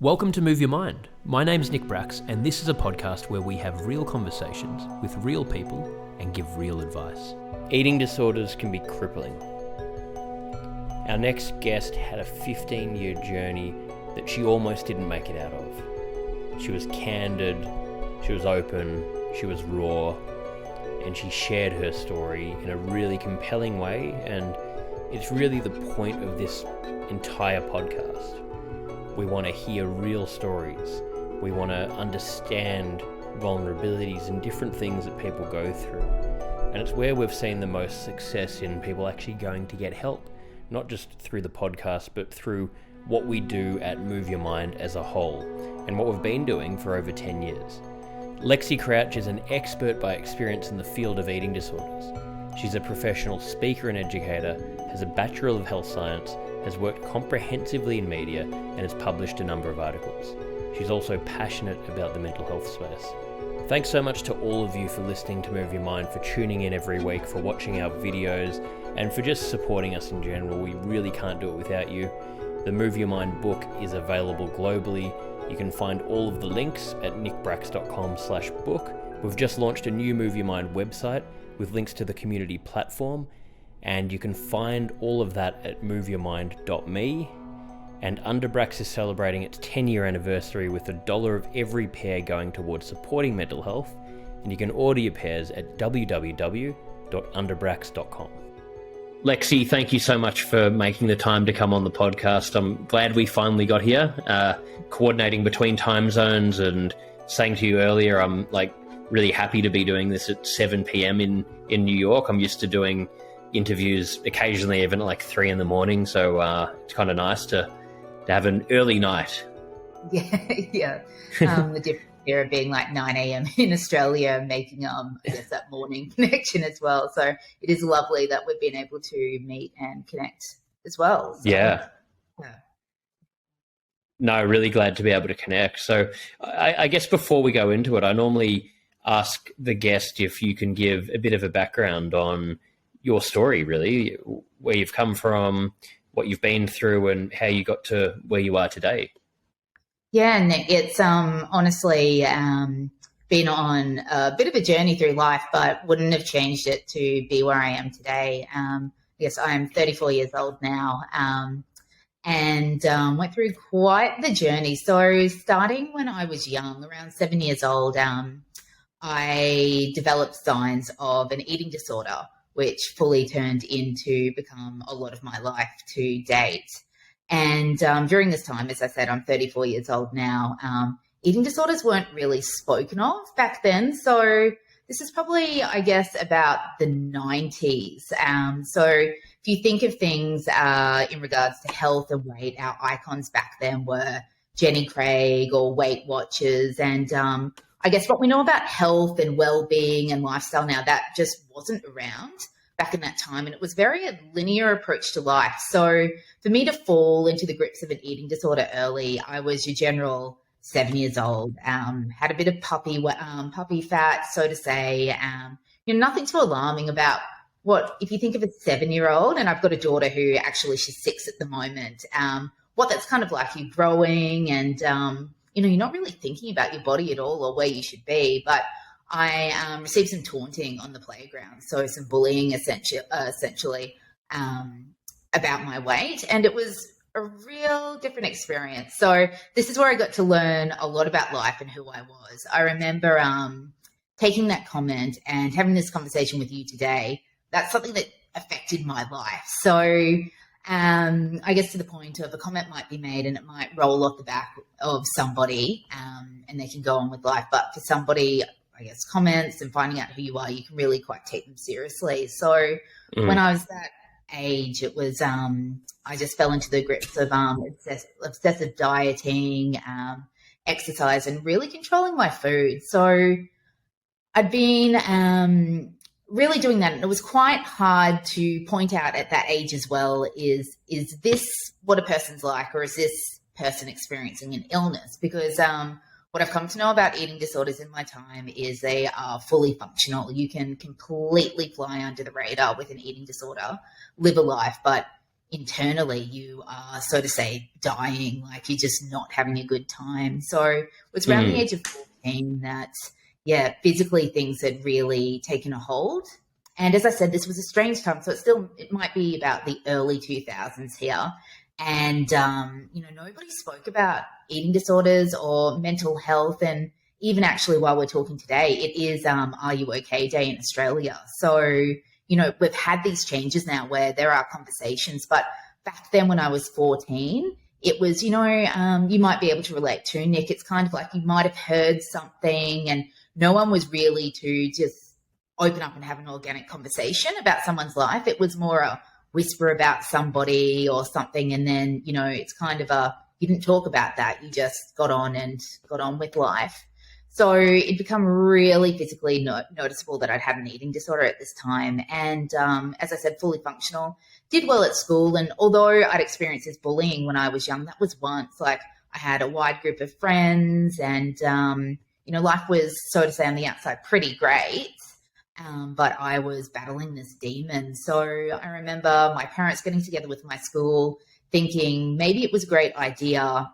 Welcome to Move Your Mind. My name's Nick Bracks, and this is a podcast where we have real conversations with real people and give real advice. Eating disorders can be crippling. Our next guest had a 15-year journey that she almost didn't make it out of. She was candid, she was open, she was raw, and she shared her story in a really compelling way, and it's really the point of this entire podcast. We want to hear real stories. We want to understand vulnerabilities and different things that people go through. And it's where we've seen the most success in people actually going to get help, not just through the podcast, but through what we do at Move Your Mind as a whole, and what we've been doing for over 10 years. Lexi Crouch is an expert by experience in the field of eating disorders. She's a professional speaker and educator, has a Bachelor of Health Science, has worked comprehensively in media, and has published a number of articles. She's also passionate about the mental health space. Thanks so much to all of you for listening to Move Your Mind, for tuning in every week, for watching our videos, and for just supporting us in general. We really can't do it without you. The Move Your Mind book is available globally. You can find all of the links at nickbracks.com/book. We've just launched a new Move Your Mind website with links to the community platform, and you can find all of that at moveyourmind.me. And Bracks is celebrating its 10-year anniversary with $1 of every pair going towards supporting mental health, and you can order your pairs at www.underbracks.com. Lexi, thank you so much for making the time to come on the podcast. I'm glad we finally got here, coordinating between time zones, and saying to you earlier, I'm really happy to be doing this at 7 p.m. in New York. I'm used to doing interviews occasionally even at 3 a.m, so it's kind of nice to have an early night. Yeah. The difference here of being 9 a.m. in Australia, making that morning connection as well. So it is lovely that we've been able to meet and connect as well. So, yeah. No, really glad to be able to connect. So I guess before we go into it, I normally ask the guest if you can give a bit of a background on your story, really, where you've come from, what you've been through, and how you got to where you are today. Yeah, Nick, it's honestly been on a bit of a journey through life, but wouldn't have changed it to be where I am today. Yes, I am 34 years old now, and went through quite the journey. So starting when I was young, around 7 years old, I developed signs of an eating disorder, which fully turned into become a lot of my life to date. And during this time, as I said, I'm 34 years old now, eating disorders weren't really spoken of back then. So this is probably, I guess, about the 90s. So if you think of things in regards to health and weight, our icons back then were Jenny Craig or Weight Watchers. And I guess what we know about health and well-being and lifestyle now, that just wasn't around back in that time. And it was very a linear approach to life. So for me to fall into the grips of an eating disorder early, I was your general 7 years old, had a bit of puppy fat, so to say, nothing too alarming about what, if you think of a 7-year-old, and I've got a daughter who actually, she's 6 at the moment, what that's kind of like, you growing and, you're not really thinking about your body at all or where you should be. But I received some taunting on the playground, so some bullying essentially about my weight, and it was a real different experience. So this is where I got to learn a lot about life and who I was. I remember taking that comment and having this conversation with you today. That's something that affected my life. So I guess to the point of a comment might be made and it might roll off the back of somebody and they can go on with life. But for somebody, I guess, comments and finding out who you are, you can really quite take them seriously. So when I was that age, it was I just fell into the grips of obsessive dieting, exercise, and really controlling my food. So I'd been really doing that, and it was quite hard to point out at that age as well, is this what a person's like, or is this person experiencing an illness? Because what I've come to know about eating disorders in my time is they are fully functional. You can completely fly under the radar with an eating disorder, live a life, but internally you are, so to say, dying, like you're just not having a good time. So it was around the age of 14 that, physically things had really taken a hold. And as I said, this was a strange time. So it might be about the early 2000s here. And, nobody spoke about eating disorders or mental health. And even actually while we're talking today, it is Are You OK Day in Australia. So, we've had these changes now where there are conversations. But back then when I was 14, it was, you might be able to relate to, Nick. It's kind of like you might have heard something and no one was really to just open up and have an organic conversation about someone's life. It was more a whisper about somebody or something. And then, it's kind of you didn't talk about that. You just got on with life. So it became really physically noticeable that I'd had an eating disorder at this time. And as I said, fully functional, did well at school. And although I'd experienced this bullying when I was young, that was once. Like I had a wide group of friends and, life was, so to say, on the outside pretty great. But I was battling this demon. So I remember my parents getting together with my school thinking maybe it was a great idea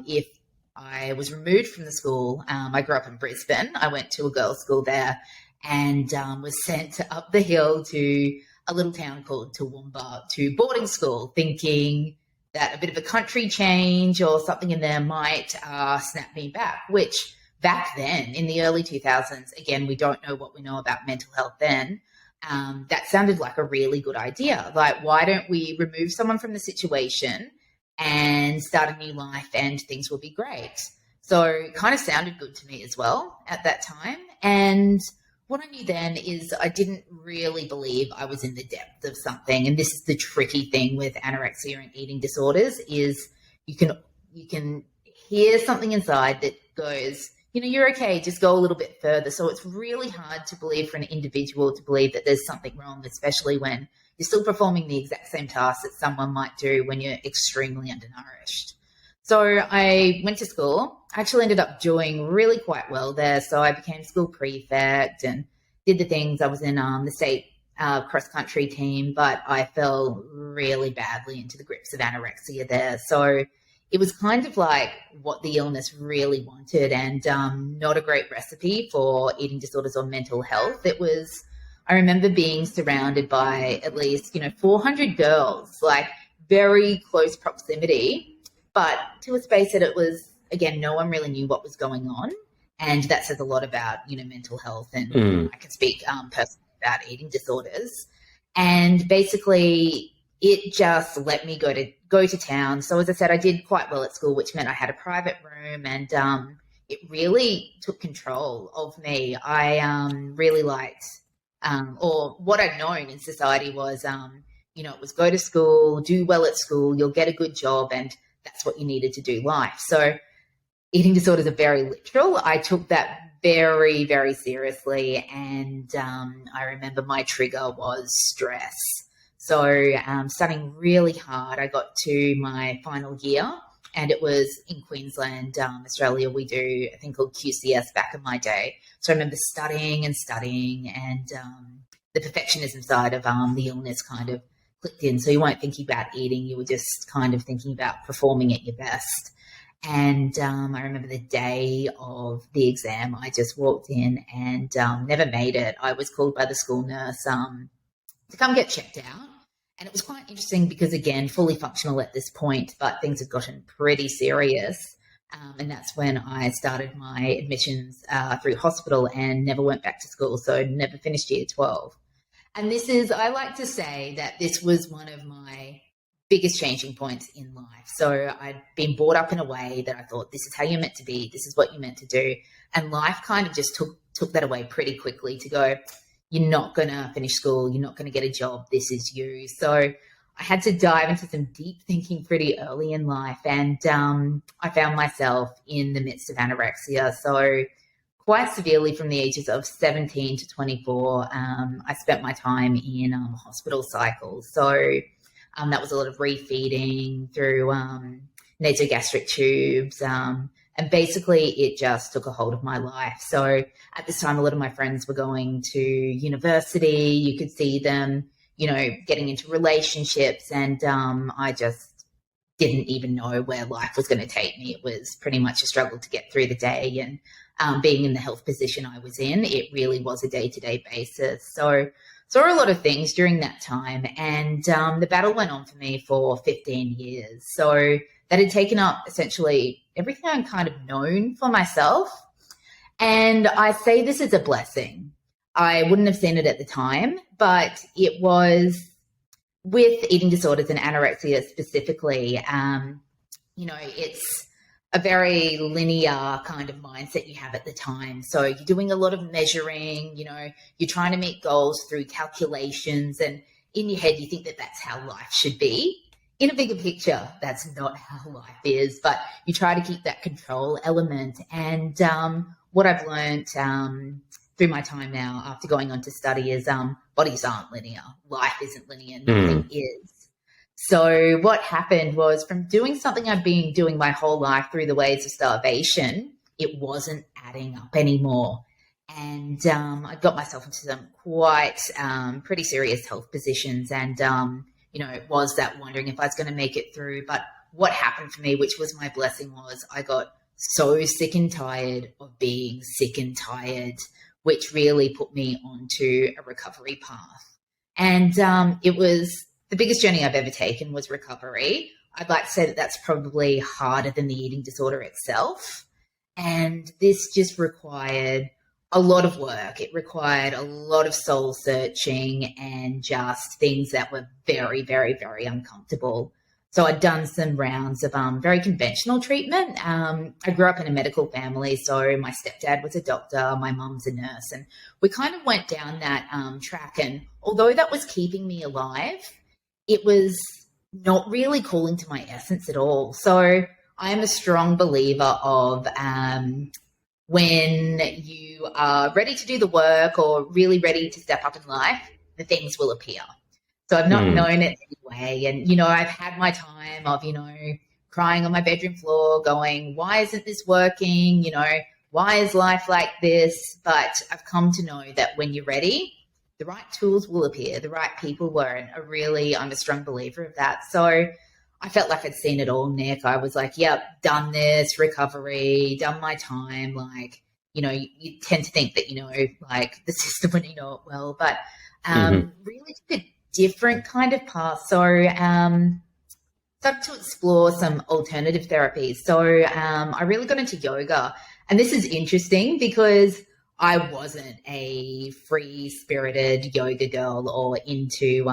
if I was removed from the school. I grew up in Brisbane. I went to a girls' school there and was sent up the hill to a little town called Toowoomba to boarding school, thinking that a bit of a country change or something in there might snap me back, which back then in the early 2000s, again, we don't know what we know about mental health then, that sounded like a really good idea. Like, why don't we remove someone from the situation and start a new life and things will be great? So it kind of sounded good to me as well at that time. And what I knew then is I didn't really believe I was in the depth of something. And this is the tricky thing with anorexia and eating disorders is you can hear something inside that goes, you're okay, just go a little bit further. So it's really hard to believe for an individual to believe that there's something wrong, especially when you're still performing the exact same tasks that someone might do when you're extremely undernourished. So I went to school. I actually ended up doing really quite well there. So I became school prefect and did the things. I was in the state cross-country team, but I fell really badly into the grips of anorexia there. So it was kind of like what the illness really wanted and not a great recipe for eating disorders or mental health. I remember being surrounded by at least, 400 girls, like very close proximity, but to a space that it was, again, no one really knew what was going on. And that says a lot about, mental health. And I can speak personally about eating disorders. And basically it just let me go to town. So as I said, I did quite well at school, which meant I had a private room and it really took control of me. I really liked, or what I'd known in society was, it was go to school, do well at school, you'll get a good job, and that's what you needed to do life. So eating disorders are very literal. I took that very, very seriously. And I remember my trigger was stress. So studying really hard, I got to my final year and it was in Queensland, Australia. We do a thing called QCS back in my day. So I remember studying and the perfectionism side of the illness kind of clicked in. So you weren't thinking about eating, you were just kind of thinking about performing at your best. And I remember the day of the exam, I just walked in and never made it. I was called by the school nurse to come get checked out. And it was quite interesting because, again, fully functional at this point, but things had gotten pretty serious. And that's when I started my admissions through hospital and never went back to school. So never finished year 12. And I like to say that this was one of my biggest changing points in life. So I'd been brought up in a way that I thought, this is how you're meant to be. This is what you're meant to do. And life kind of just took that away pretty quickly to go, you're not going to finish school. You're not going to get a job. This is you. So I had to dive into some deep thinking pretty early in life. And I found myself in the midst of anorexia. So quite severely from the ages of 17 to 24, I spent my time in hospital cycles. So that was a lot of refeeding through nasogastric tubes. And basically it just took a hold of my life. So at this time, a lot of my friends were going to university. You could see them, getting into relationships, and I just didn't even know where life was going to take me. It was pretty much a struggle to get through the day, and being in the health position I was in, it really was a day-to-day basis. So saw a lot of things during that time, and the battle went on for me for 15 years. So that had taken up essentially everything I'm kind of known for myself. And I say this is a blessing. I wouldn't have seen it at the time, but it was with eating disorders and anorexia specifically. It's a very linear kind of mindset you have at the time. So you're doing a lot of measuring, you're trying to meet goals through calculations, and in your head you think that that's how life should be. In a bigger picture, that's not how life is, but you try to keep that control element. And what I've learned through my time now after going on to study is bodies aren't linear. Life isn't linear. Nothing is. So what happened was, from doing something I'd been doing my whole life through the ways of starvation, it wasn't adding up anymore. And I got myself into some quite pretty serious health positions, and it was that wondering if I was going to make it through. But what happened for me, which was my blessing, was I got so sick and tired of being sick and tired, which really put me onto a recovery path. And it was the biggest journey I've ever taken was recovery. I'd like to say that that's probably harder than the eating disorder itself. And this just required a lot of work. It required a lot of soul searching and just things that were very, very, very uncomfortable. So I'd done some rounds of very conventional treatment. I grew up in a medical family, so my stepdad was a doctor, my mum's a nurse, and we kind of went down that track. And although that was keeping me alive, it was not really calling to my essence at all. So I am a strong believer of when you are ready to do the work or really ready to step up in life, the things will appear. So I've not known it anyway. And, I've had my time of, crying on my bedroom floor going, why isn't this working? Why is life like this? But I've come to know that when you're ready, the right tools will appear, the right people were. And I'm a strong believer of that. So I felt like I'd seen it all, Nick. I was like, yep, done this, recovery, done my time. Like, you tend to think that, like the system when you know it well, but really took a different kind of path. So started to explore some alternative therapies. So I really got into yoga. And this is interesting because I wasn't a free-spirited yoga girl or into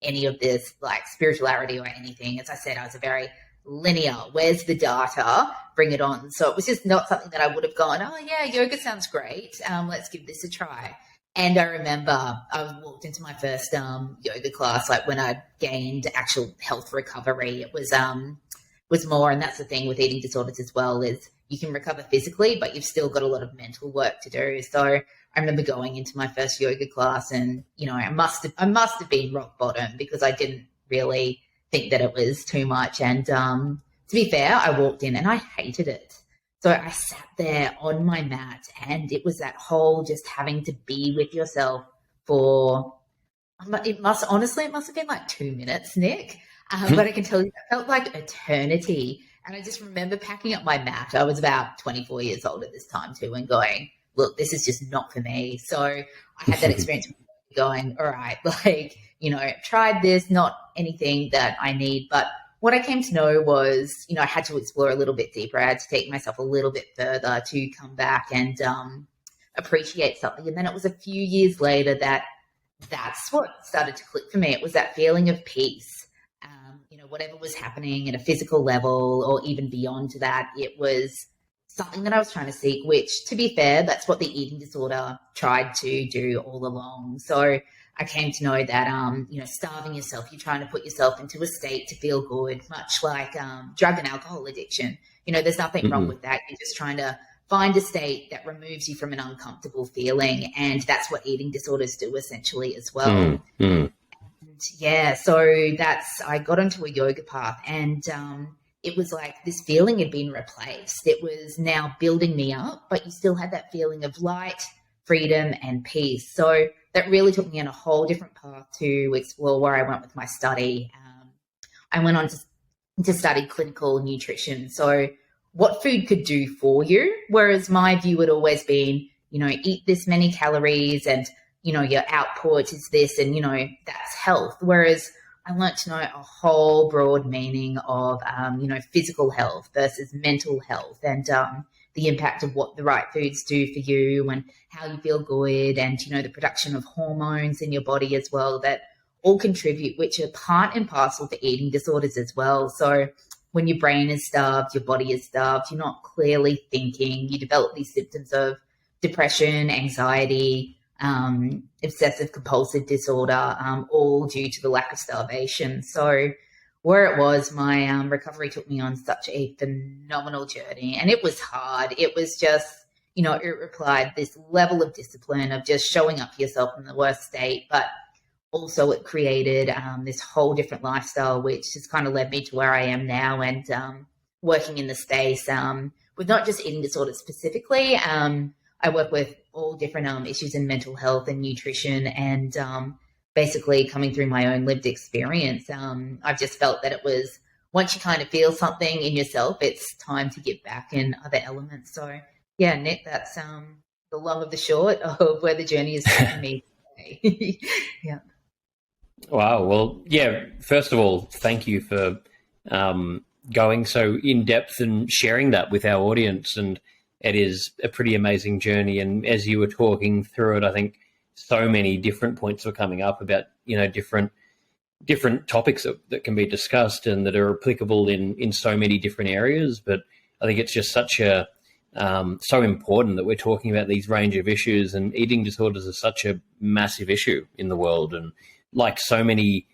any of this like spirituality or anything. As I said, I was a very linear, where's the data, bring it on. So it was just not something that I would have gone, oh yeah, yoga sounds great, let's give this a try. And I remember I walked into my first yoga class, like when I gained actual health recovery, it was more, and that's the thing with eating disorders as well, is you can recover physically, but you've still got a lot of mental work to do. So I remember going into my first yoga class and, I must have been rock bottom because I didn't really think that it was too much. And to be fair, I walked in and I hated it. So I sat there on my mat, and it was that whole just having to be with yourself for, it must have been like 2 minutes, Nick. But I can tell you, it felt like eternity. And I just remember packing up my mat. I was about 24 years old at this time too, and going, look, this is just not for me. So I had that experience going, all right, like, tried this, not anything that I need. But what I came to know was, I had to explore a little bit deeper. I had to take myself a little bit further to come back and appreciate something. And then it was a few years later that's what started to click for me. It was that feeling of peace. Whatever was happening at a physical level or even beyond that, it was something that I was trying to seek, which, to be fair, that's what the eating disorder tried to do all along. So I came to know that, starving yourself, you're trying to put yourself into a state to feel good, much like drug and alcohol addiction. There's nothing wrong with that. You're just trying to find a state that removes you from an uncomfortable feeling. And that's what eating disorders do essentially as well. Yeah, so I got onto a yoga path, and it was like this feeling had been replaced. It was now building me up, but you still had that feeling of light, freedom and peace. So that really took me on a whole different path to explore where I went with my study. I went on to study clinical nutrition. So what food could do for you, whereas my view had always been, eat this many calories and, your output is this and, that's health. Whereas I learned to know a whole broad meaning of, physical health versus mental health and the impact of what the right foods do for you and how you feel good and, the production of hormones in your body as well that all contribute, which are part and parcel to eating disorders as well. So when your brain is starved, your body is starved, you're not clearly thinking, you develop these symptoms of depression, anxiety, obsessive compulsive disorder, all due to the lack of starvation. So where it was, my recovery took me on such a phenomenal journey, and it was hard. It was just, it required this level of discipline of just showing up for yourself in the worst state, but also it created this whole different lifestyle, which has kind of led me to where I am now and working in the space with not just eating disorders specifically. I work with all different issues in mental health and nutrition and basically coming through my own lived experience. I've just felt that it was, once you kind of feel something in yourself, it's time to get back in other elements. So yeah, Nick, that's the long of the short of where the journey has taken me today. Yeah. Wow. Well, yeah, first of all, thank you for going so in depth and sharing that with our audience. And it is a pretty amazing journey. And as you were talking through it, I think so many different points were coming up about, different topics that can be discussed and that are applicable in so many different areas. But I think it's just such a so important that we're talking about these range of issues, and eating disorders are such a massive issue in the world. And like so many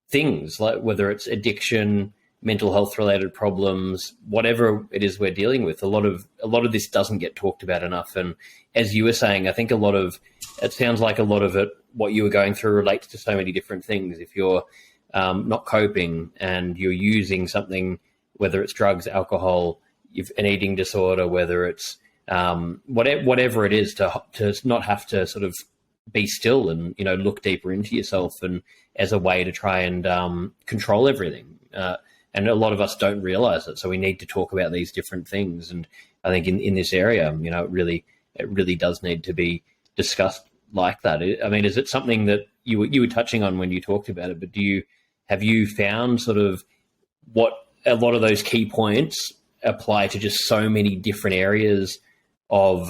things, like whether it's addiction, mental health related problems, whatever it is we're dealing with, a lot of this doesn't get talked about enough. And as you were saying, I think it sounds like a lot of it, what you were going through relates to so many different things. If you're not coping and you're using something, whether it's drugs, alcohol, an eating disorder, whether it's whatever it is, to not have to sort of be still and, look deeper into yourself and as a way to try and control everything. And a lot of us don't realize it. So we need to talk about these different things. And I think in this area, it really does need to be discussed like that. I mean, is it something that you were touching on when you talked about it, but have you found sort of what a lot of those key points apply to just so many different areas of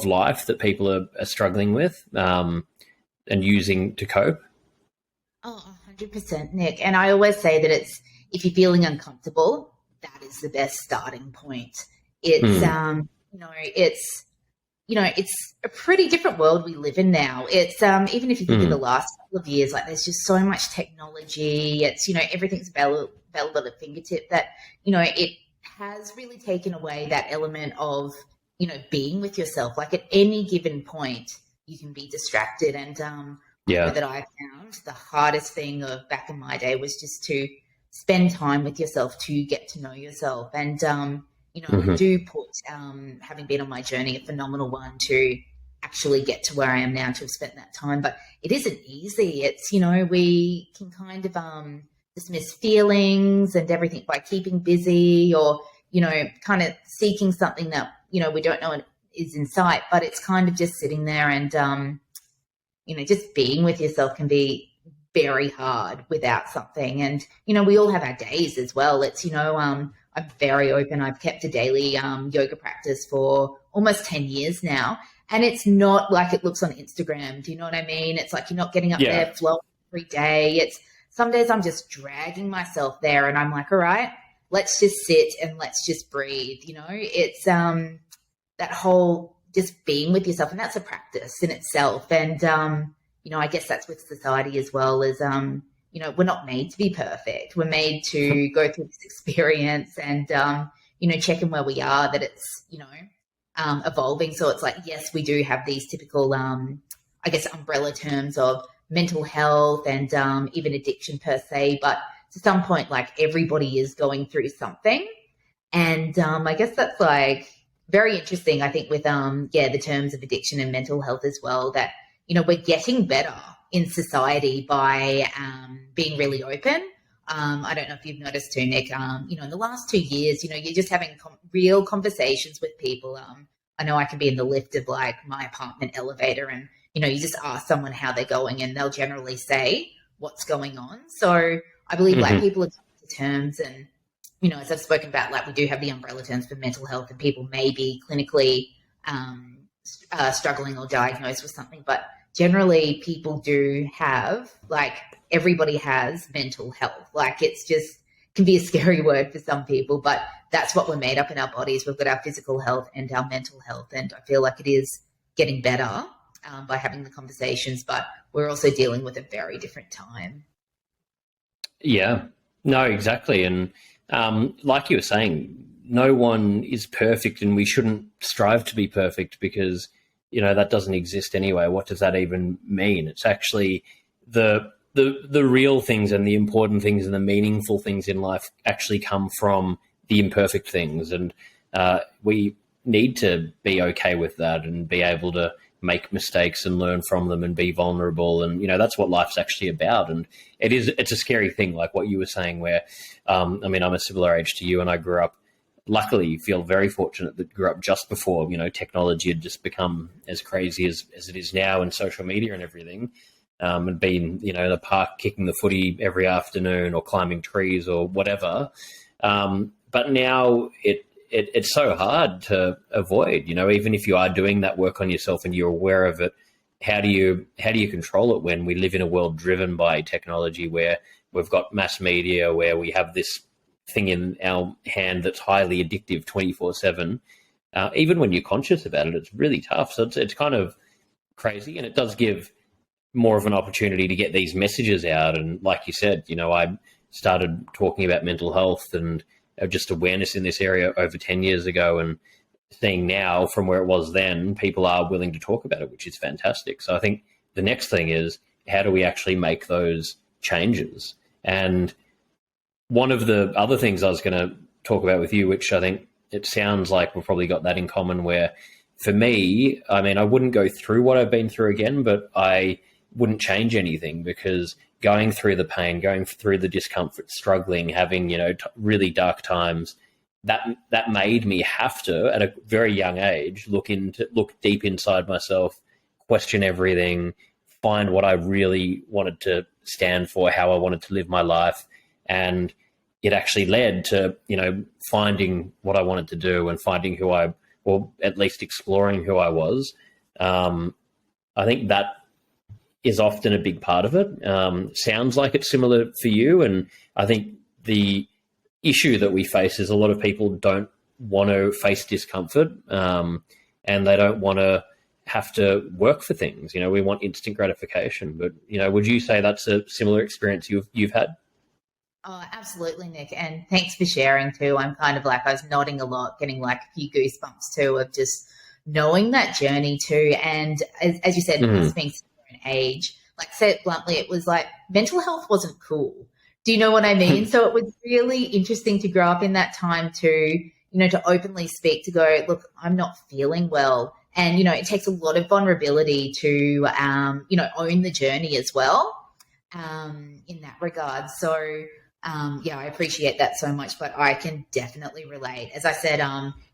life that people are struggling with and using to cope? Oh, 100%, Nick. And I always say that if you're feeling uncomfortable, that is the best starting point. It's, it's a pretty different world we live in now. It's, even if you think of the last couple of years, like there's just so much technology. It's, everything's available at a fingertip that, it has really taken away that element of, being with yourself. Like at any given point, you can be distracted. And that I found the hardest thing back in my day was just to spend time with yourself to get to know yourself. And, I do put, having been on my journey, a phenomenal one to actually get to where I am now, to have spent that time. But it isn't easy. It's, we can kind of dismiss feelings and everything by keeping busy or, kind of seeking something that, we don't know is in sight, but it's kind of just sitting there and, just being with yourself can be very hard without something. And, we all have our days as well. It's, I'm very open. I've kept a daily yoga practice for almost 10 years now. And it's not like it looks on Instagram. Do you know what I mean? It's like you're not getting up there flowing every day. It's some days I'm just dragging myself there and I'm like, all right, let's just sit and let's just breathe. It's that whole just being with yourself. And that's a practice in itself. And, I guess that's with society as well as, we're not made to be perfect. We're made to go through this experience and, check in where we are, that it's, evolving. So it's like, yes, we do have these typical, umbrella terms of mental health and even addiction per se. But to some point, like everybody is going through something. And I guess that's like very interesting, I think, with the terms of addiction and mental health as well, that, we're getting better in society by being really open. I don't know if you've noticed too, Nick, in the last 2 years, you're just having real conversations with people. I know I can be in the lift of like my apartment elevator, and, you just ask someone how they're going and they'll generally say what's going on. So I believe like people are coming to terms, and, as I've spoken about, like we do have the umbrella terms for mental health, and people may be clinically struggling or diagnosed with something, but generally people do have, like, everybody has mental health. Like, it's just can be a scary word for some people, but that's what we're made up in our bodies. We've got our physical health and our mental health, and I feel like it is getting better by having the conversations, but we're also dealing with a very different time. Yeah, no, exactly. And like you were saying, no one is perfect, and we shouldn't strive to be perfect because, that doesn't exist anyway. What does that even mean? It's actually the real things and the important things and the meaningful things in life actually come from the imperfect things. And we need to be okay with that and be able to make mistakes and learn from them and be vulnerable. And, that's what life's actually about. And it's a scary thing, like what you were saying, where, I'm a similar age to you, and I grew up, luckily feel very fortunate that grew up just before, technology had just become as crazy as it is now, and social media and everything. And been, in the park kicking the footy every afternoon or climbing trees or whatever. But now it's so hard to avoid, even if you are doing that work on yourself and you're aware of it, how do you control it when we live in a world driven by technology, where we've got mass media, where we have this thing in our hand that's highly addictive 24/7. Even when you're conscious about it, it's really tough. So it's kind of crazy, and it does give more of an opportunity to get these messages out. And like you said, I started talking about mental health and just awareness in this area over 10 years ago, and seeing now from where it was then, people are willing to talk about it, which is fantastic. So I think the next thing is, how do we actually make those changes? And one of the other things I was going to talk about with you, which I think it sounds like we've probably got that in common, where for me, I wouldn't go through what I've been through again, but I wouldn't change anything, because going through the pain, going through the discomfort, struggling, having, really dark times, that made me have to, at a very young age, look deep inside myself, question everything, find what I really wanted to stand for, how I wanted to live my life. And it actually led to, finding what I wanted to do and finding or at least exploring who I was. I think that is often a big part of it. Sounds like it's similar for you. And I think the issue that we face is a lot of people don't want to face discomfort, and they don't want to have to work for things. We want instant gratification. But, would you say that's a similar experience you've had? Oh, absolutely, Nick. And thanks for sharing too. I'm kind of like, I was nodding a lot, getting like a few goosebumps too, of just knowing that journey too. And as you said, us being an age, like, said bluntly, it was like mental health wasn't cool. Do you know what I mean? So it was really interesting to grow up in that time to, to openly speak, to go, look, I'm not feeling well. And, it takes a lot of vulnerability to, own the journey as well, in that regard. So, I appreciate that so much, but I can definitely relate. As I said,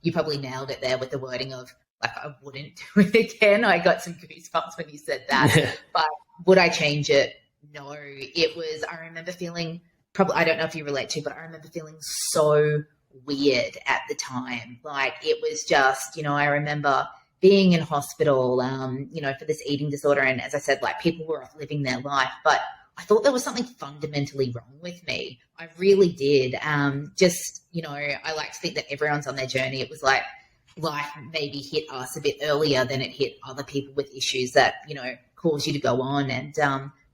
you probably nailed it there with the wording of, like, I wouldn't do it again. I got some goosebumps when you said that, but would I change it? No. I remember feeling, probably, I don't know if you relate to, but I remember feeling so weird at the time. Like, it was just, I remember being in hospital, for this eating disorder. And as I said, like, people were off living their life, but I thought there was something fundamentally wrong with me. I really did. I like to think that everyone's on their journey. It was like life maybe hit us a bit earlier than it hit other people with issues that, cause you to go on and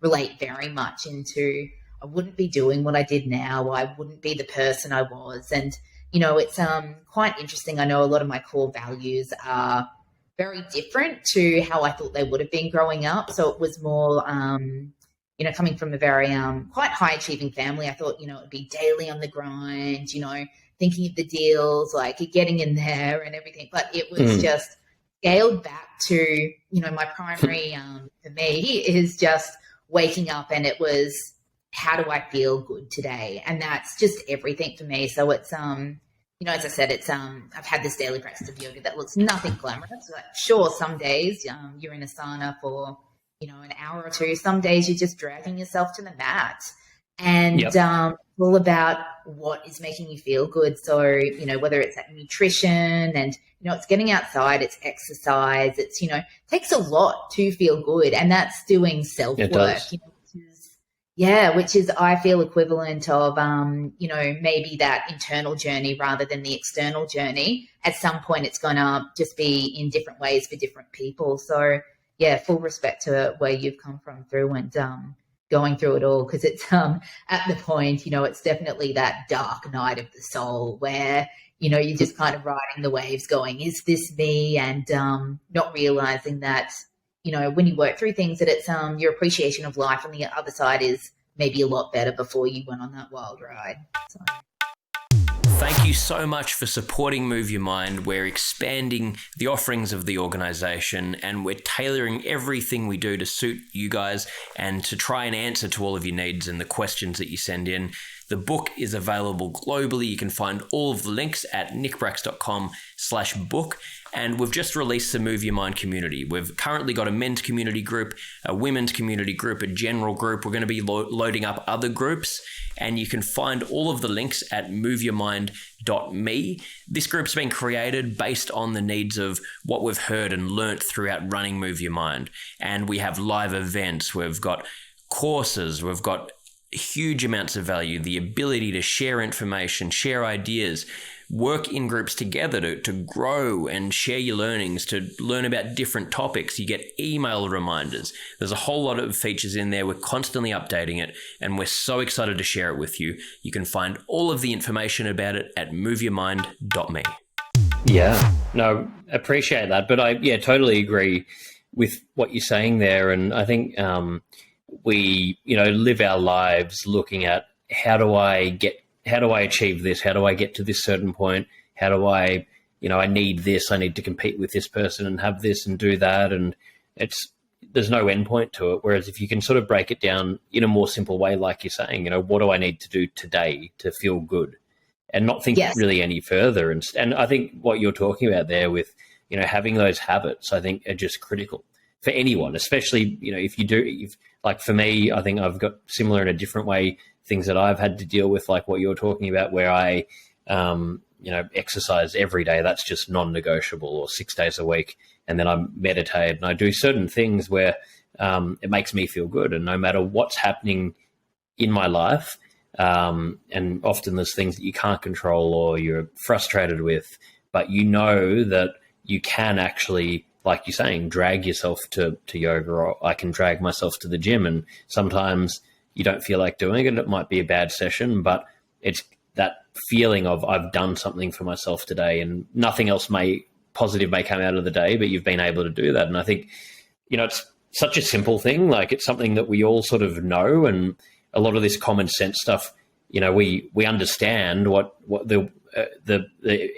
relate very much into, I wouldn't be doing what I did now. I wouldn't be the person I was. And, it's quite interesting. I know a lot of my core values are very different to how I thought they would have been growing up. So it was more, coming from a very quite high achieving family, I thought, it would be daily on the grind, thinking of the deals, like getting in there and everything. But it was just scaled back to, my primary for me is just waking up, and it was, how do I feel good today? And that's just everything for me. So it's, as I said, it's, I've had this daily practice of yoga that looks nothing glamorous. Like, sure, some days you're in a sauna for, an hour or two. Some days you're just dragging yourself to the mat. And it's all about what is making you feel good. So, whether it's that nutrition and, it's getting outside, it's exercise, it's, takes a lot to feel good. And that's doing self-work, which is, I feel, equivalent of, maybe that internal journey rather than the external journey. At some point, it's going to just be in different ways for different people. So, full respect to where you've come from through and going through it all, because it's at the point, it's definitely that dark night of the soul where, you're just kind of riding the waves going, is this me? And not realizing that, when you work through things, that it's your appreciation of life on the other side is maybe a lot better before you went on that wild ride. So. Thank you so much for supporting Move Your Mind. We're expanding the offerings of the organisation, and we're tailoring everything we do to suit you guys and to try and answer to all of your needs and the questions that you send in. The book is available globally. You can find all of the links at nickbracks.com/book. And we've just released the Move Your Mind community. We've currently got a men's community group, a women's community group, a general group. We're going to be loading up other groups, and you can find all of the links at moveyourmind.me. This group's been created based on the needs of what we've heard and learnt throughout running Move Your Mind. And we have live events. We've got courses. We've got huge amounts of value, the ability to share information, share ideas, work in groups together to grow and share your learnings, to learn about different topics. You get email reminders. There's a whole lot of features in there. We're constantly updating it, and we're so excited to share it with you. You can find all of the information about it at moveyourmind.me. Yeah, no, appreciate that. But I totally agree with what you're saying there. And I think we, live our lives looking at how do I achieve this? How do I get to this certain point? How do I need this, I need to compete with this person and have this and do that. And there's no end point to it. Whereas if you can sort of break it down in a more simple way, like you're saying, what do I need to do today to feel good and not think really any further? And I think what you're talking about there with, having those habits, I think are just critical for anyone, especially, like for me, I think I've got similar in a different way, things that I've had to deal with, like what you're talking about, where I, exercise every day. That's just non-negotiable, or 6 days a week. And then I meditate and I do certain things where it makes me feel good. And no matter what's happening in my life, and often there's things that you can't control or you're frustrated with, but that you can actually, like you're saying, drag yourself to yoga, or I can drag myself to the gym. And sometimes you don't feel like doing it. It might be a bad session, but it's that feeling of I've done something for myself today, and nothing else positive may come out of the day, but you've been able to do that. And I think, it's such a simple thing. Like, it's something that we all sort of know, and a lot of this common sense stuff, we understand what the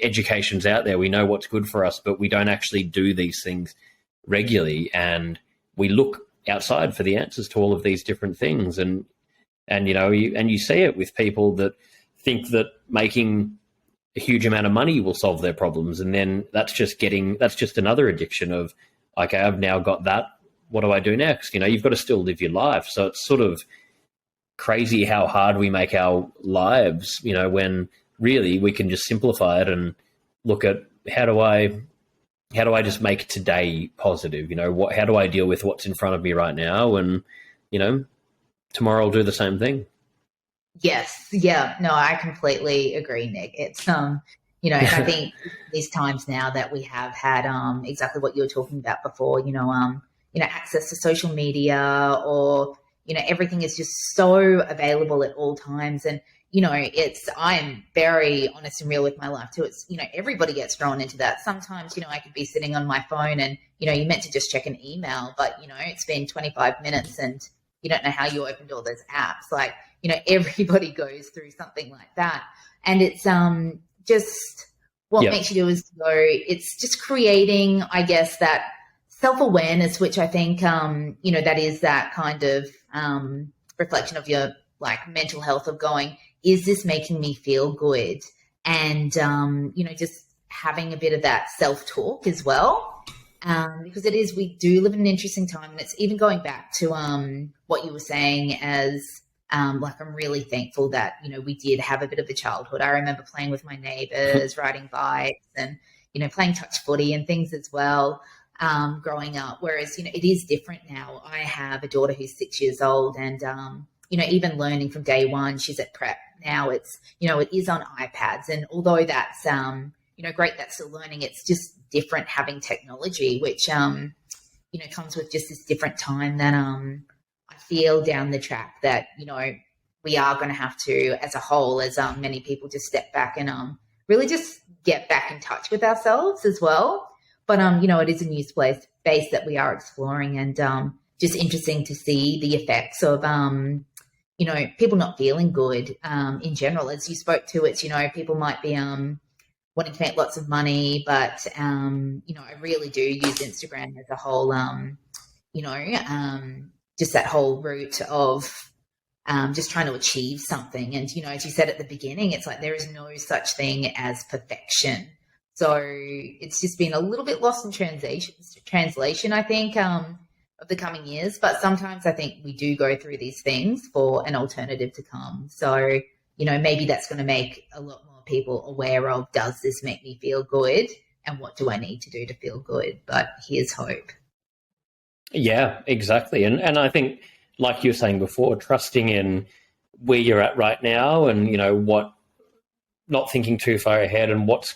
education's out there. We know what's good for us, but we don't actually do these things regularly. And we look outside for the answers to all of these different things. And you see it with people that think that making a huge amount of money will solve their problems. And then that's just another addiction of, okay, I've now got that. What do I do next? You've got to still live your life. So it's sort of crazy how hard we make our lives, when really we can just simplify it and look at how do I just make today positive? How do I deal with what's in front of me right now? And, tomorrow I'll do the same thing. Yes. Yeah. No, I completely agree, Nick. It's, and I think these times now that we have had exactly what you were talking about before, access to social media, or, everything is just so available at all times. And, I am very honest and real with my life too. It's, everybody gets drawn into that. Sometimes, I could be sitting on my phone and, you meant to just check an email, but, it's been 25 minutes and you don't know how you opened all those apps. Like, everybody goes through something like that. And it's, just what makes you do is go, it's just creating, I guess, that self-awareness, which I think, that is that kind of reflection of your like mental health of going, is this making me feel good? And, just having a bit of that self-talk as well. Because we do live in an interesting time, and it's even going back to what you were saying as I'm really thankful that, we did have a bit of a childhood. I remember playing with my neighbours, riding bikes and, playing touch footy and things as well growing up. Whereas, it is different now. I have a daughter who's 6 years old and, even learning from day one, she's at prep now. It's, it is on iPads. And although that's, great, that's still learning, it's just different having technology, which, comes with just this different time that I feel down the track that, we are going to have to, as a whole, as many people, just step back and really just get back in touch with ourselves as well. But, it is a new space that we are exploring, and just interesting to see the effects of, people not feeling good in general. As you spoke to, it's, people might be wanting to make lots of money, but, I really do use Instagram as a whole, just that whole route of just trying to achieve something. And, as you said at the beginning, it's like there is no such thing as perfection. So it's just been a little bit lost in translation, I think, of the coming years. But sometimes I think we do go through these things for an alternative to come. So, maybe that's going to make a lot more people aware of, does this make me feel good? And what do I need to do to feel good? But here's hope. Yeah, exactly. And I think, like you were saying before, trusting in where you're at right now and, not thinking too far ahead and what's,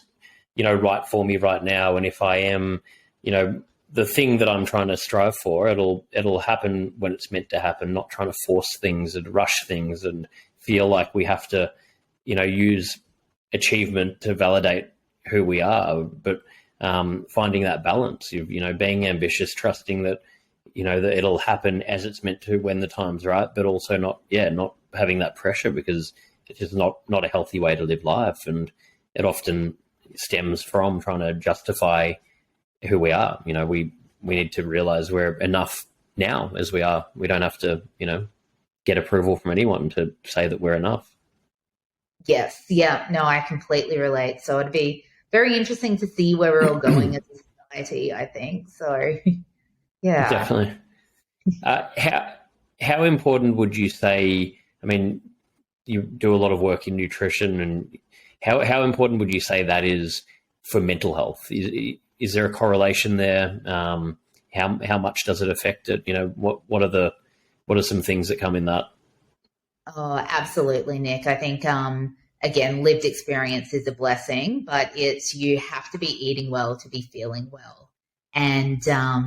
right for me right now. And if I am, the thing that I'm trying to strive for, it'll happen when it's meant to happen, not trying to force things and rush things and feel like we have to, use achievement to validate who we are, but finding that balance of, being ambitious, trusting that, that it'll happen as it's meant to when the time's right, but also not having that pressure, because it's just not a healthy way to live life. And it often stems from trying to justify who we are. We need to realize we're enough now as we are. We don't have to, get approval from anyone to say that we're enough. Yes. Yeah. No, I completely relate. So it'd be very interesting to see where we're all going as a society, I think. So, yeah. Definitely. How important would you say, I mean, you do a lot of work in nutrition, and how important would you say that is for mental health? Is there a correlation there? How much does it affect it? What are some things that come in that? Oh, absolutely, Nick. I think, again, lived experience is a blessing, but you have to be eating well to be feeling well. And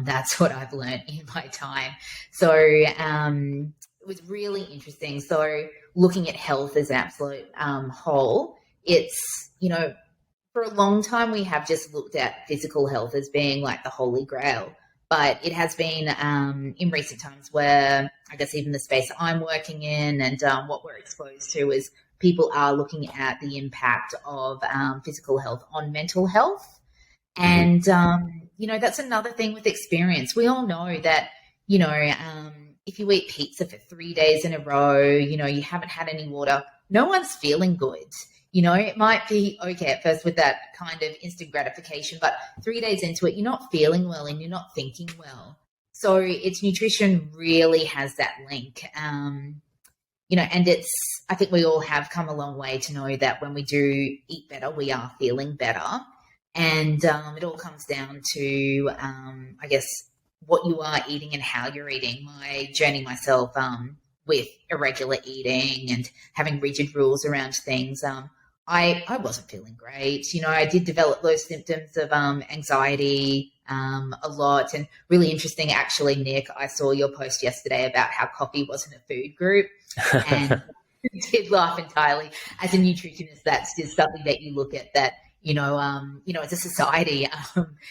that's what I've learned in my time. So it was really interesting. So looking at health as an absolute whole, it's, for a long time we have just looked at physical health as being like the holy grail. But it has been in recent times where I guess even the space I'm working in and what we're exposed to is people are looking at the impact of physical health on mental health. And, that's another thing with experience. We all know that, if you eat pizza for 3 days in a row, you haven't had any water, no one's feeling good. It might be okay at first with that kind of instant gratification, but 3 days into it, you're not feeling well and you're not thinking well. So it's nutrition really has that link. And I think we all have come a long way to know that when we do eat better, we are feeling better. And it all comes down to, I guess, what you are eating and how you're eating. My journey myself with irregular eating and having rigid rules around things, I wasn't feeling great. I did develop those symptoms of anxiety a lot. And really interesting, actually, Nick, I saw your post yesterday about how coffee wasn't a food group. And did laugh entirely. As a nutritionist, that's just something that you look at that, as a society,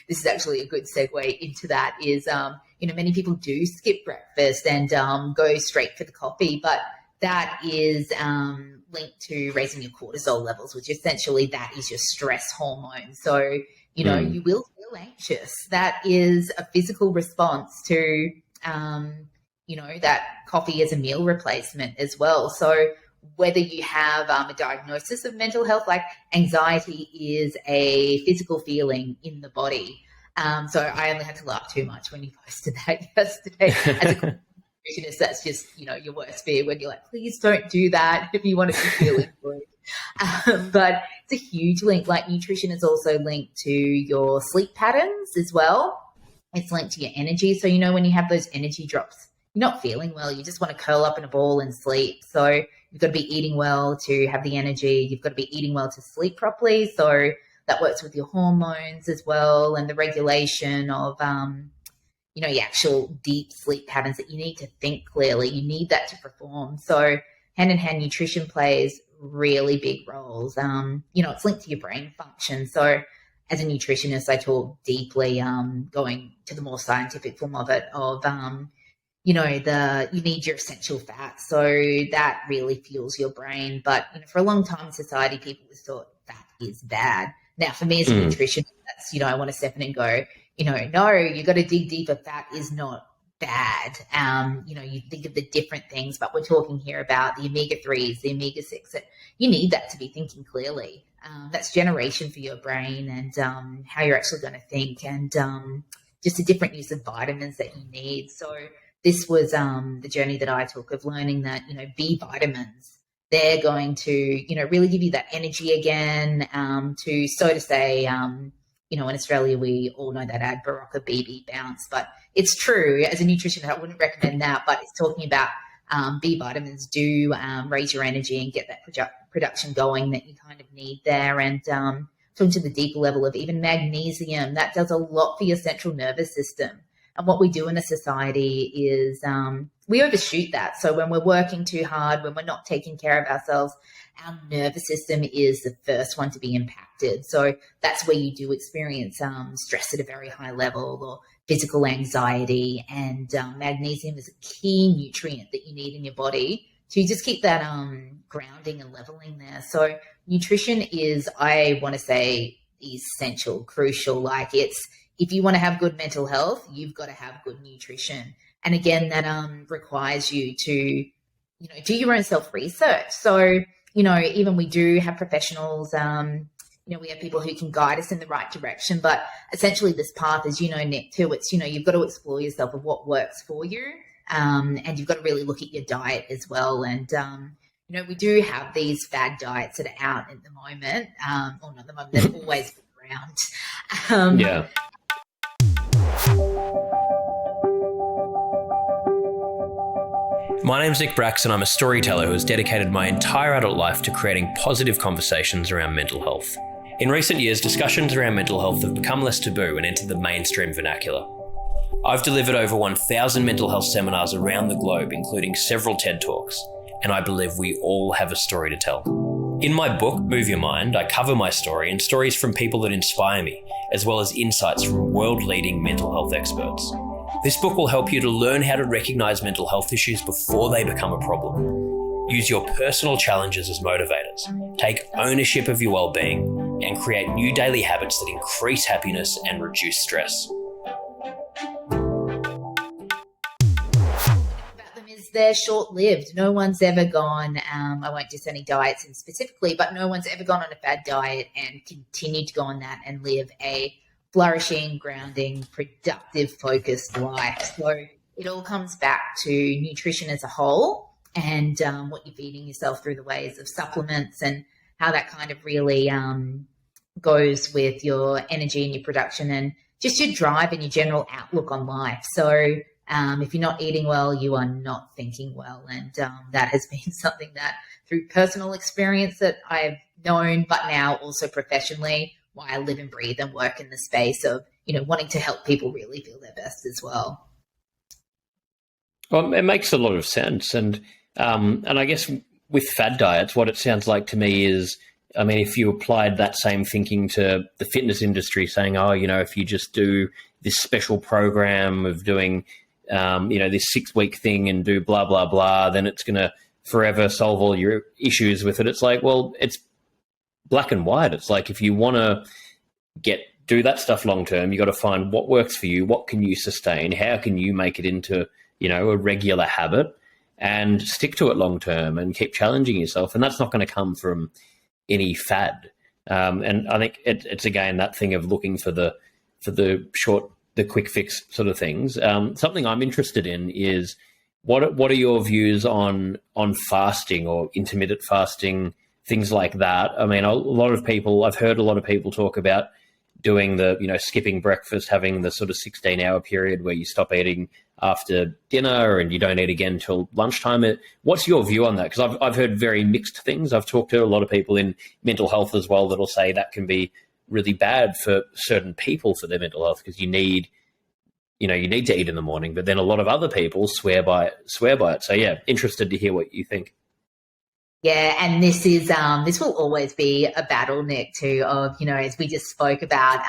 this is actually a good segue into that is, many people do skip breakfast and go straight for the coffee, but that is linked to raising your cortisol levels, which essentially that is your stress hormone. So, you know, you will feel anxious. That is a physical response to, you know, that coffee as a meal replacement as well. So whether you have a diagnosis of mental health, like anxiety is a physical feeling in the body. So I only had to laugh too much when you posted that yesterday. As a nutritionist, that's just, you know, your worst fear when you're like, please don't do that if you want to be feeling good. But it's a huge link. Like nutrition is also linked to your sleep patterns as well. It's linked to your energy. So, you know, when you have those energy drops, you're not feeling well. You just want to curl up in a ball and sleep. So you've got to be eating well to have the energy. You've got to be eating well to sleep properly. So that works with your hormones as well, and the regulation of, you know, your actual deep sleep patterns that you need to think clearly. You need that to perform. So hand in hand, nutrition plays really big roles. You know, it's linked to your brain function. So as a nutritionist, I talk deeply, going to the more scientific form of it, of, you know, you need your essential fats. So that really fuels your brain. But, you know, for a long time in society, people just thought fat is bad. Now, for me as a nutritionist, that's, you know, I want to step in and go, you know, no, you got to dig deeper. Fat is not bad. You know, you think of the different things, but we're talking here about the omega-3s, the omega-6. You need that to be thinking clearly. That's generation for your brain and how you're actually going to think, and just a different use of vitamins that you need. So this was the journey that I took of learning that, you know, B vitamins, they're going to, you know, really give you that energy again, to say, you know, in Australia, we all know that ad, Barocca BB Bounce, but it's true. As a nutritionist, I wouldn't recommend that, but it's talking about B vitamins do raise your energy and get that production going that you kind of need there. And talking to the deeper level of even magnesium, that does a lot for your central nervous system. And what we do in a society is we overshoot that. So when we're working too hard, when we're not taking care of ourselves, our nervous system is the first one to be impacted. So that's where you do experience stress at a very high level or physical anxiety. And magnesium is a key nutrient that you need in your body to just keep that grounding and leveling there. So nutrition is, I want to say, essential, crucial. Like if you want to have good mental health, you've got to have good nutrition. And again, that requires you to, you know, do your own self-research. So, you know, even we do have professionals, you know, we have people who can guide us in the right direction. But essentially this path, as you know, Nick, too, it's, you know, you've got to explore yourself of what works for you. And you've got to really look at your diet as well. And, you know, we do have these fad diets that are out at the moment. Or not at the moment, they've always been around. Yeah. My name's Nick Bracks and I'm a storyteller who has dedicated my entire adult life to creating positive conversations around mental health. In recent years, discussions around mental health have become less taboo and entered the mainstream vernacular. I've delivered over 1,000 mental health seminars around the globe, including several TED Talks, and I believe we all have a story to tell. In my book, Move Your Mind, I cover my story and stories from people that inspire me, as well as insights from world-leading mental health experts. This book will help you to learn how to recognise mental health issues before they become a problem. Use your personal challenges as motivators, take ownership of your well-being, and create new daily habits that increase happiness and reduce stress. They're short-lived. No one's ever gone, I won't diss any diets in specifically, but no one's ever gone on a fad diet and continued to go on that and live a flourishing, grounding, productive, focused life. So it all comes back to nutrition as a whole and what you're feeding yourself through the ways of supplements and how that kind of really goes with your energy and your production and just your drive and your general outlook on life. So if you're not eating well, you are not thinking well. And that has been something that through personal experience that I've known, but now also professionally, why I live and breathe and work in the space of, you know, wanting to help people really feel their best as well. Well, it makes a lot of sense. And I guess with fad diets, what it sounds like to me is, I mean, if you applied that same thinking to the fitness industry saying, oh, you know, if you just do this special program of doing, you know, this 6-week thing and do blah, blah, blah, then it's going to forever solve all your issues with it. It's like, well, it's black and white. It's like, if you want to do that stuff long term, you got to find what works for you, what can you sustain, how can you make it into, a regular habit, and stick to it long term and keep challenging yourself. And that's not going to come from any fad. And I think it's again that thing of looking for the quick fix sort of things. Something I'm interested in is what are your views on fasting or intermittent fasting, things like that. I mean, I've heard a lot of people talk about doing the, skipping breakfast, having the sort of 16-hour period where you stop eating after dinner and you don't eat again until lunchtime. What's your view on that? Because I've heard very mixed things. I've talked to a lot of people in mental health as well that'll say that can be really bad for certain people for their mental health, because you need to eat in the morning, but then a lot of other people swear by it. So yeah, interested to hear what you think. Yeah, and this will always be a battle, Nick, too, of, as we just spoke about,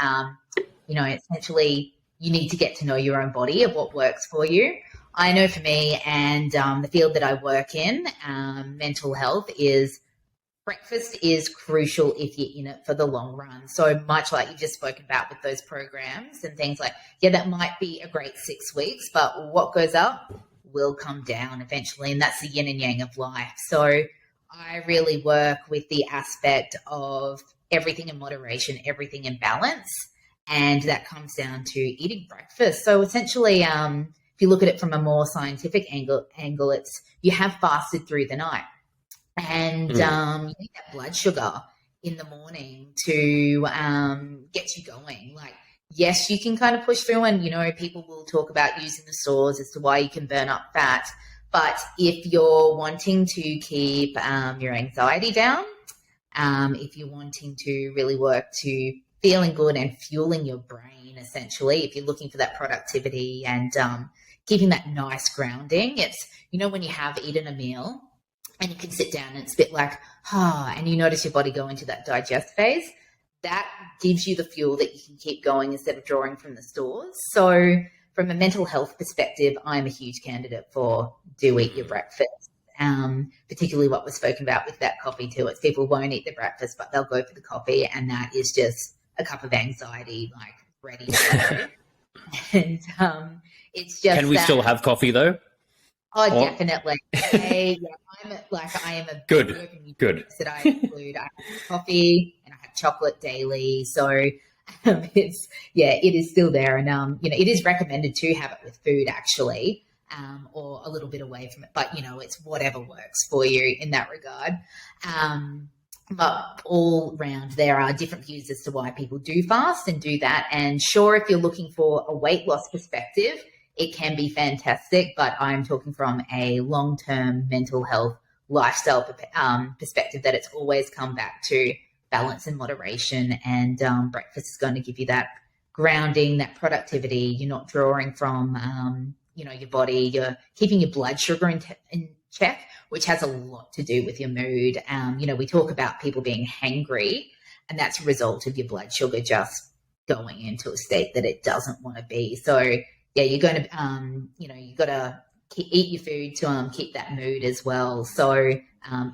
essentially you need to get to know your own body of what works for you. I know for me and the field that I work in, mental health, is breakfast is crucial if you're in it for the long run. So much like you've just spoken about with those programs and things like, yeah, that might be a great 6 weeks, but what goes up will come down eventually, and that's the yin and yang of life. So I really work with the aspect of everything in moderation, everything in balance, and that comes down to eating breakfast. So essentially, if you look at it from a more scientific angle, it's you have fasted through the night, and you need that blood sugar in the morning to get you going. Like, yes, you can kind of push through, and people will talk about using the saws as to why you can burn up fat. But if you're wanting to keep your anxiety down, if you're wanting to really work to feeling good and fueling your brain, essentially, if you're looking for that productivity and keeping that nice grounding, it's, when you have eaten a meal and you can sit down and it's a bit like, and you notice your body go into that digest phase, that gives you the fuel that you can keep going instead of drawing from the stores. So from a mental health perspective, I'm a huge candidate for do eat your breakfast, particularly what was spoken about with that coffee too. It's people won't eat the breakfast, but they'll go for the coffee, and that is just a cup of anxiety, like ready to go. And it's just. Can we still have coffee though? Oh, definitely. I am a good. That I include. I have coffee and I have chocolate daily, so. It is still there, and it is recommended to have it with food actually, or a little bit away from it, but it's whatever works for you in that regard. But all round there are different views as to why people do fast and do that. And sure, if you're looking for a weight loss perspective, it can be fantastic, but I'm talking from a long-term mental health lifestyle perspective, that it's always come back to balance and moderation, and breakfast is going to give you that grounding, that productivity. You're not drawing from, your body. You're keeping your blood sugar in check, which has a lot to do with your mood. We talk about people being hangry, and that's a result of your blood sugar just going into a state that it doesn't want to be. So, yeah, you're going to, you got to eat your food to keep that mood as well. So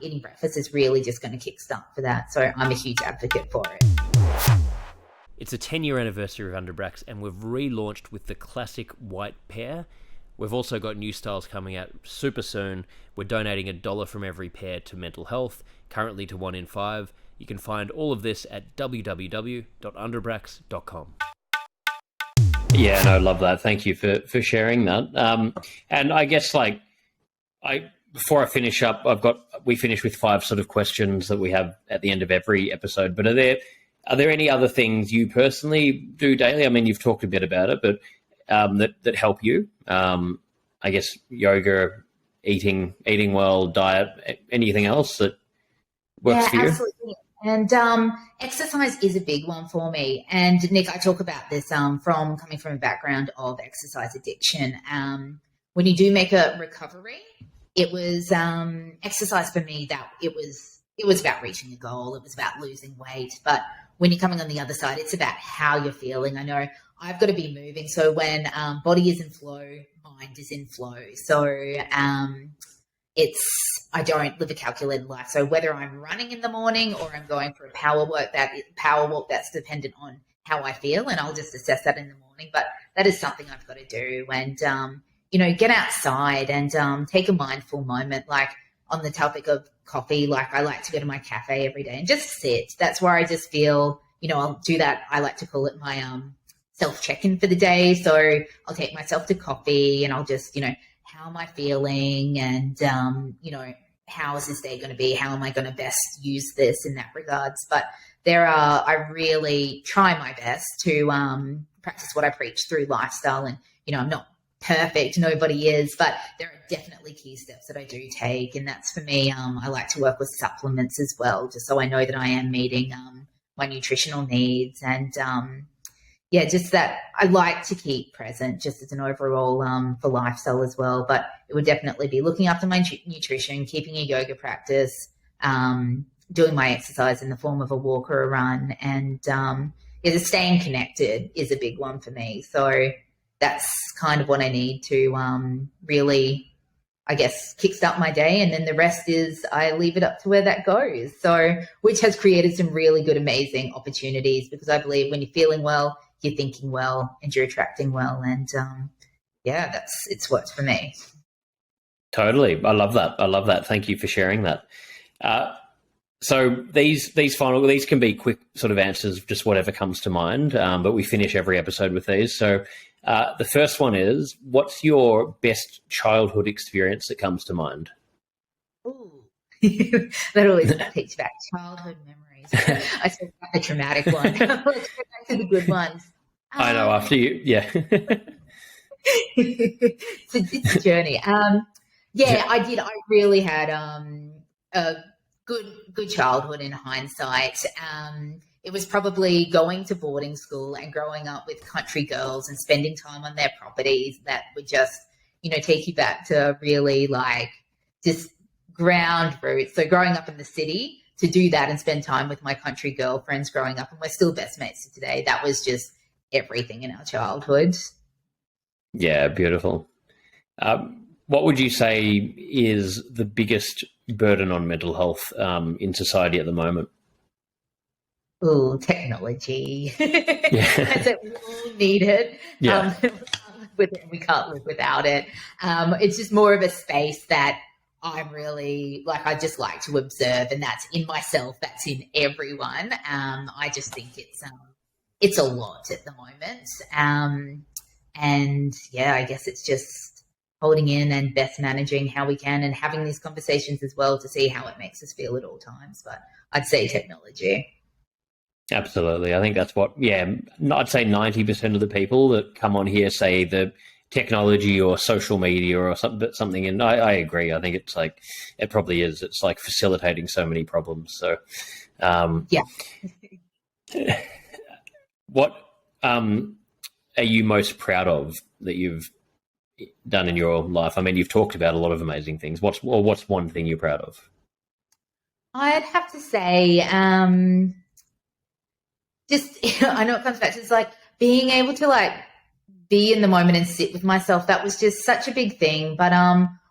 eating breakfast is really just going to kickstart for that. So I'm a huge advocate for it. It's a 10-year anniversary of Bracks, and we've relaunched with the classic white pair. We've also got new styles coming out super soon. We're donating $1 from every pair to mental health, currently to 1 in 5. You can find all of this at www.underbracks.com. Yeah, no, I love that. Thank you for sharing that. And I guess before I finish up, we finish with 5 sort of questions that we have at the end of every episode. But are there any other things you personally do daily? I mean, you've talked a bit about it, but that help you? I guess yoga, eating well, diet, anything else that works for you? Absolutely. And exercise is a big one for me. And Nick, I talk about this coming from a background of exercise addiction. When you do make a recovery, it was exercise for me that it was about reaching a goal. It was about losing weight. But when you're coming on the other side, it's about how you're feeling. I know I've got to be moving. So when body is in flow, mind is in flow. So I don't live a calculated life. So whether I'm running in the morning or I'm going for a power walk, that's dependent on how I feel, and I'll just assess that in the morning. But that is something I've got to do, and get outside and take a mindful moment. Like on the topic of coffee, like I like to go to my cafe every day and just sit. That's where I just feel, I'll do that. I like to call it my self check-in for the day. So I'll take myself to coffee and I'll just, how am I feeling? And, how is this day going to be? How am I going to best use this in that regards? But I really try my best to practice what I preach through lifestyle. And, I'm not perfect. Nobody is, but there are definitely key steps that I do take. And that's for me. I like to work with supplements as well, just so I know that I am meeting my nutritional needs. And, just that I like to keep present just as an overall for lifestyle as well. But it would definitely be looking after my nutrition, keeping a yoga practice, doing my exercise in the form of a walk or a run. And the staying connected is a big one for me. So that's kind of what I need to really, I guess, kickstart my day. And then the rest is I leave it up to where that goes. So, which has created some really good, amazing opportunities, because I believe when you're feeling well, you're thinking well and you're attracting well. And it's worked for me. Totally. I love that. Thank you for sharing that. So these can be quick sort of answers, just whatever comes to mind. But we finish every episode with these. So the first one is, what's your best childhood experience that comes to mind? Ooh, that always takes back childhood memories. I said a traumatic one. Let's go back to the good ones. I know, after you, yeah. It's a journey. I did. I really had a good childhood in hindsight. It was probably going to boarding school and growing up with country girls and spending time on their properties that would just, take you back to really like just ground roots. So growing up in the city, to do that and spend time with my country girlfriends growing up, and we're still best mates to today. That was just everything in our childhood. Yeah, beautiful. What would you say is the biggest burden on mental health in society at the moment? Oh, technology. Yeah. That's it. We all need it. Yeah. We can't live without it. It's just more of a space that I'm really I just like to observe, and that's in myself, that's in everyone. I just think it's a lot at the moment. I guess it's just holding in and best managing how we can, and having these conversations as well to see how it makes us feel at all times. But I'd say technology. Absolutely. I think that's I'd say 90% of the people that come on here say the technology or social media or something. And I agree. I think it's it probably is. It's facilitating so many problems. So, what are you most proud of that you've done in your life? I mean, you've talked about a lot of amazing things. What's one thing you're proud of? I'd have to say, I know it comes back to it's being able to be in the moment and sit with myself. That was just such a big thing. But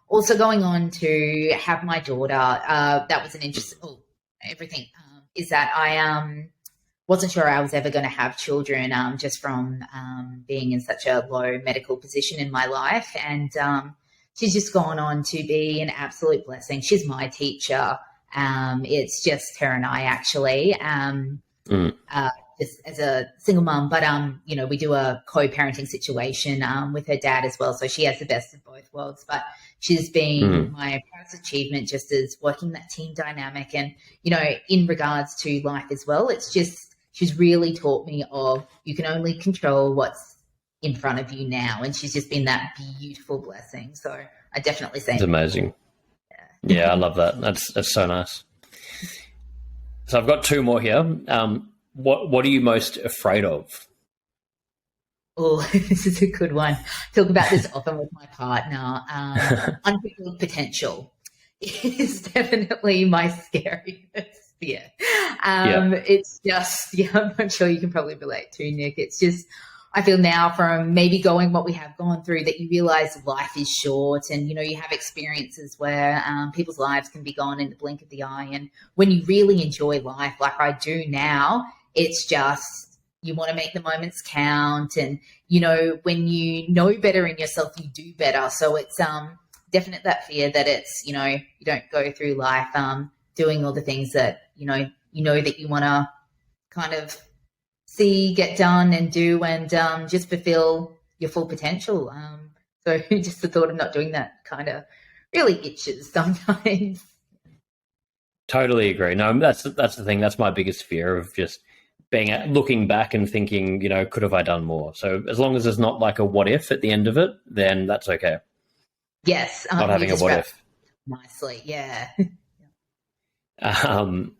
also going on to have my daughter, that was an interesting everything. Is that I wasn't sure I was ever going to have children, just from being in such a low medical position in my life. And she's just gone on to be an absolute blessing. She's my teacher. It's just her and I actually. Just as a single mum, but we do a co-parenting situation with her dad as well, so she has the best of both worlds. But she's been my proudest achievement, just as working that team dynamic, and in regards to life as well. It's just she's really taught me you can only control what's in front of you now, and she's just been that beautiful blessing. So I definitely say it's amazing. Yeah, I love that. That's so nice. So I've got two more here. What are you most afraid of? Oh, this is a good one. Talk about this often with my partner. Unfulfilled potential is definitely my scariest fear. It's just, I'm sure you can probably relate to, Nick. It's just, I feel now from maybe going what we have gone through that you realize life is short, and, you have experiences where people's lives can be gone in the blink of the eye. And when you really enjoy life, like I do now, it's just, you want to make the moments count. And, when you know better in yourself, you do better. So it's definite that fear that it's, you don't go through life doing all the things that, that you want to kind of see, get done and do, and just fulfill your full potential. So just the thought of not doing that kind of really itches sometimes. Totally agree. No, that's the thing. That's my biggest fear, of just looking back and thinking, could have I done more? So as long as there's not like a what if at the end of it, then that's okay. Yes. Not having a what if. Nicely. Yeah.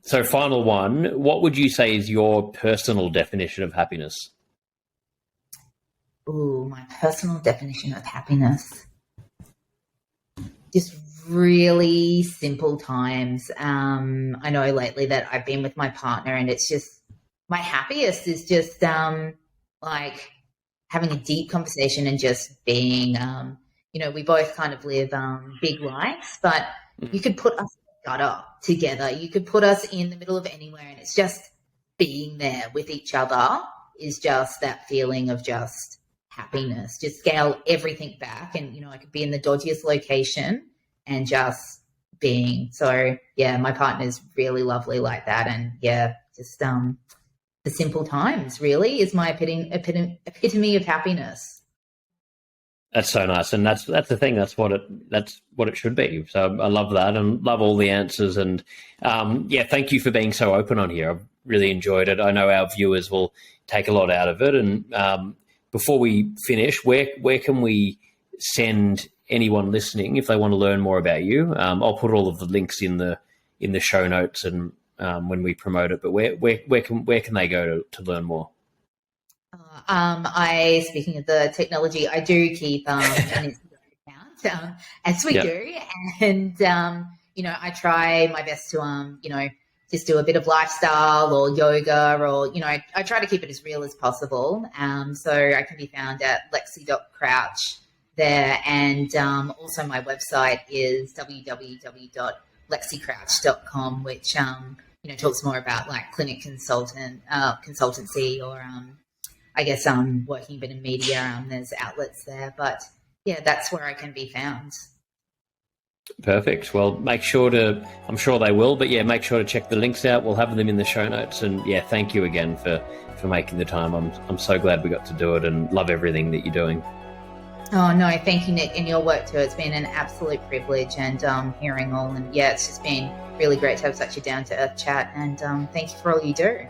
So final one, what would you say is your personal definition of happiness? Ooh, my personal definition of happiness. Just really simple times. I know lately that I've been with my partner, and it's just, my happiest is just like having a deep conversation and just being, we both kind of live big lives, but you could put us gutter together. You could put us in the middle of anywhere, and it's just being there with each other is just that feeling of just happiness. Just scale everything back, and I could be in the dodgiest location and just being. So yeah, my partner's really lovely like that, and yeah, just the simple times really is my epitome of happiness. That's so nice, and that's the thing. That's what it should be. So I love that, and love all the answers. And thank you for being so open on here. I've really enjoyed it. I know our viewers will take a lot out of it. And before we finish, where can we send anyone listening if they want to learn more about you? I'll put all of the links in the show notes and when we promote it. But where can they go to learn more? Speaking of the technology, I do keep an Instagram account, as we do. And, I try my best to, just do a bit of lifestyle or yoga, or, I try to keep it as real as possible. So I can be found at lexi.crouch there. And also my website is www.lexicrouch.com, which, talks more about like clinic consultancy, or, I guess working a bit in media. There's outlets there, but yeah, that's where I can be found. Perfect. Well, make sure I'm sure they will, but yeah, make sure to check the links out. We'll have them in the show notes. And yeah, thank you again for making the time. I'm so glad we got to do it, and love everything that you're doing. Oh no, thank you, Nick, and your work too. It's been an absolute privilege, and hearing all, and yeah, it's just been really great to have such a down-to-earth chat, and thank you for all you do.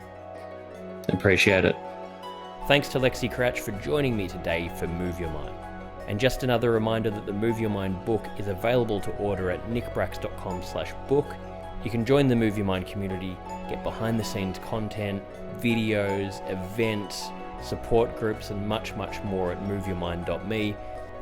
Appreciate it. Thanks to Lexi Crouch for joining me today for Move Your Mind. And just another reminder that the Move Your Mind book is available to order at nickbracks.com/book. You can join the Move Your Mind community, get behind the scenes content, videos, events, support groups, and much, much more at moveyourmind.me.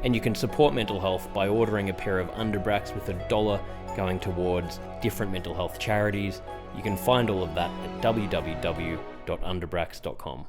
And you can support mental health by ordering a pair of Bracks with $1 going towards different mental health charities. You can find all of that at www.underbracks.com.